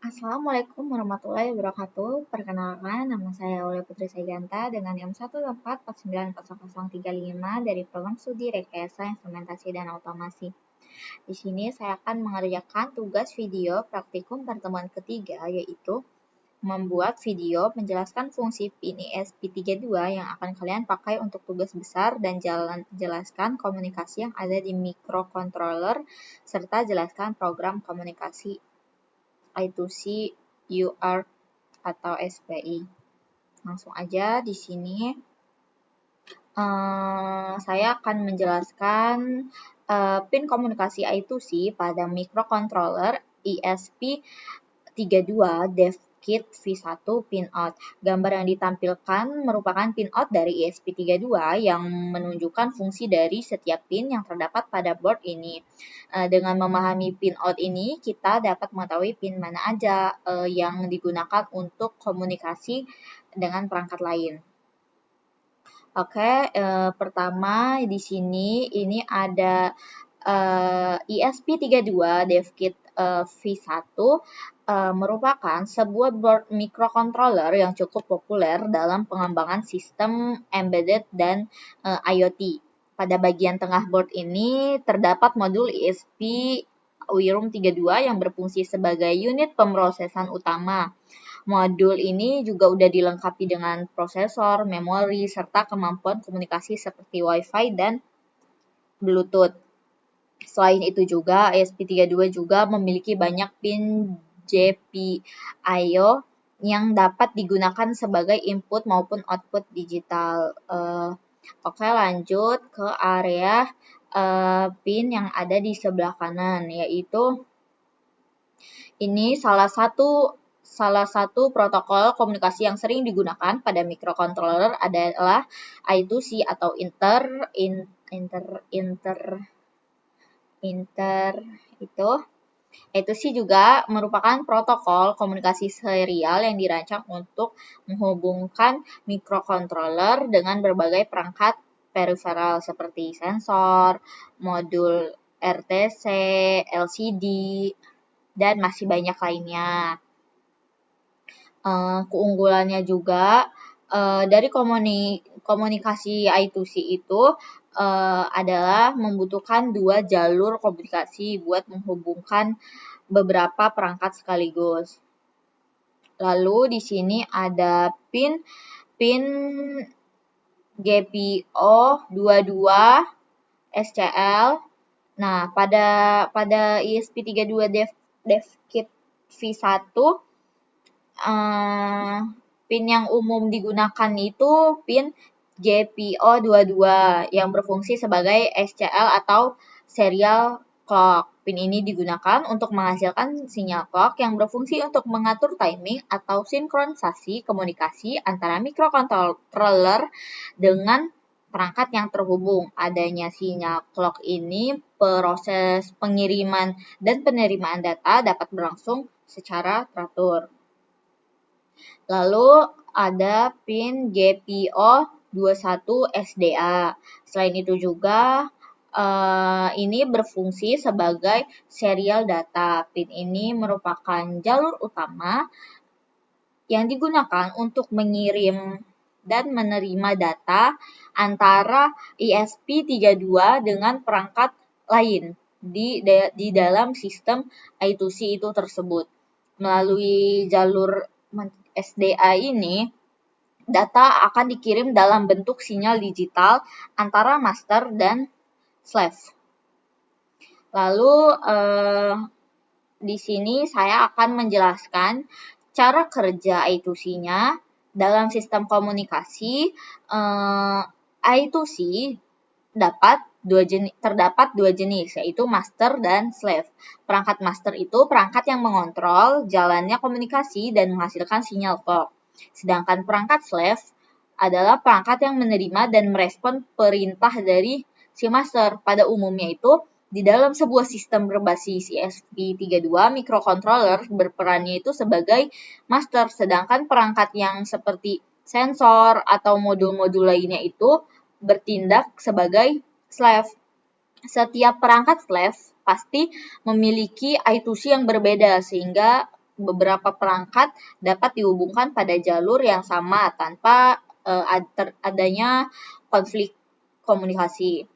Assalamualaikum warahmatullahi wabarakatuh. Perkenalkan, nama saya Aulia Putri Saiganta dengan NIM 184490035 dari program studi Rekayasa Instrumentasi dan Otomasi. Di sini saya akan mengerjakan tugas video praktikum pertemuan ketiga, yaitu membuat video menjelaskan fungsi pin ESP32 yang akan kalian pakai untuk tugas besar dan jelaskan komunikasi yang ada di microcontroller serta jelaskan program komunikasi I2C UART atau SPI. Langsung aja di sini saya akan menjelaskan pin komunikasi I2C pada microcontroller ESP32 DevKit V1 pinout. Gambar yang ditampilkan merupakan pinout dari ESP32 yang menunjukkan fungsi dari setiap pin yang terdapat pada board ini. Dengan memahami pinout ini, kita dapat mengetahui pin mana aja yang digunakan untuk komunikasi dengan perangkat lain. Oke, pertama di sini ini ada ESP32 DevKit V1 merupakan sebuah board microcontroller yang cukup populer dalam pengembangan sistem embedded dan IoT. Pada bagian tengah board ini terdapat modul ESP WIRUM32 yang berfungsi sebagai unit pemrosesan utama. Modul ini juga udah dilengkapi dengan prosesor, memori, serta kemampuan komunikasi seperti Wi-Fi dan Bluetooth. Selain itu juga, ESP32 juga memiliki banyak pin GPIO yang dapat digunakan sebagai input maupun output digital. Oke, lanjut ke area pin yang ada di sebelah kanan, yaitu ini salah satu protokol komunikasi yang sering digunakan pada microcontroller adalah I2C atau I2C juga merupakan protokol komunikasi serial yang dirancang untuk menghubungkan microcontroller dengan berbagai perangkat periferal seperti sensor, modul RTC, LCD, dan masih banyak lainnya. Keunggulannya juga dari komunikasi I2C itu adalah membutuhkan 2 jalur komunikasi buat menghubungkan beberapa perangkat sekaligus. Lalu di sini ada pin GPO22 SCL. Nah, pada ESP32 DevKit V1 pin yang umum digunakan itu pin GPO22 yang berfungsi sebagai SCL atau serial clock. Pin ini digunakan untuk menghasilkan sinyal clock yang berfungsi untuk mengatur timing atau sinkronisasi komunikasi antara microcontroller dengan perangkat yang terhubung. Adanya sinyal clock ini, proses pengiriman dan penerimaan data dapat berlangsung secara teratur. Lalu ada pin GPO21 SDA. Selain itu juga ini berfungsi sebagai serial data. Pin ini merupakan jalur utama yang digunakan untuk mengirim dan menerima data antara ESP32 dengan perangkat lain di dalam sistem I2C itu tersebut. Melalui jalur SDA ini, data akan dikirim dalam bentuk sinyal digital antara master dan slave. Lalu di sini saya akan menjelaskan cara kerja I2C-nya. Dalam sistem komunikasi, I2C terdapat dua jenis, yaitu master dan slave. Perangkat master itu perangkat yang mengontrol jalannya komunikasi dan menghasilkan sinyal clock. Sedangkan perangkat slave adalah perangkat yang menerima dan merespon perintah dari si master. Pada umumnya itu, di dalam sebuah sistem berbasis ESP32, microcontroller berperannya itu sebagai master, sedangkan perangkat yang seperti sensor atau modul-modul lainnya itu bertindak sebagai slave. Setiap perangkat slave pasti memiliki I2C yang berbeda, sehingga beberapa perangkat dapat dihubungkan pada jalur yang sama tanpa adanya konflik komunikasi.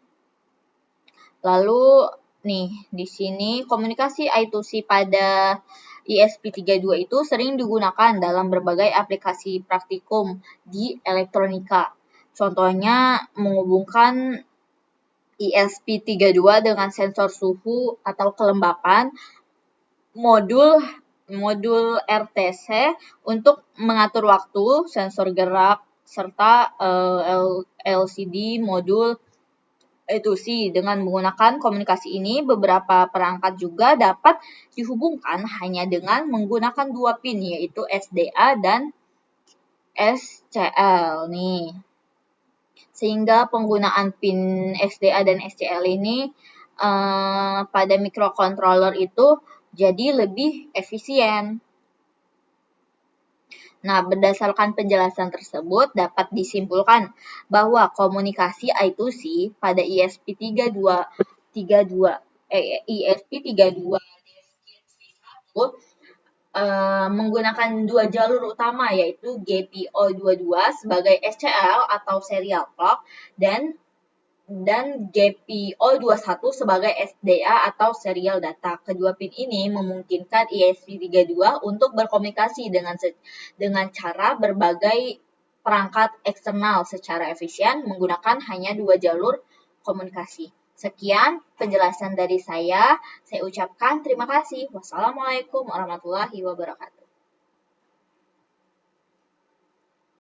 Lalu nih di sini komunikasi I2C pada ESP32 itu sering digunakan dalam berbagai aplikasi praktikum di elektronika. Contohnya menghubungkan ESP32 dengan sensor suhu atau kelembapan, modul RTC untuk mengatur waktu, sensor gerak, serta LCD modul I2C. Dengan menggunakan komunikasi ini, beberapa perangkat juga dapat dihubungkan hanya dengan menggunakan dua pin, yaitu SDA dan SCL nih. Sehingga penggunaan pin SDA dan SCL ini pada microcontroller itu jadi lebih efisien. Nah, berdasarkan penjelasan tersebut dapat disimpulkan bahwa komunikasi I2C pada ESP32 menggunakan dua jalur utama, yaitu GPO22 sebagai SCL atau serial clock dan GPO21 sebagai SDA atau serial data. Kedua pin ini memungkinkan ESP32 untuk berkomunikasi dengan cara berbagai perangkat eksternal secara efisien menggunakan hanya dua jalur komunikasi. Sekian penjelasan dari saya ucapkan terima kasih. Wassalamualaikum warahmatullahi wabarakatuh.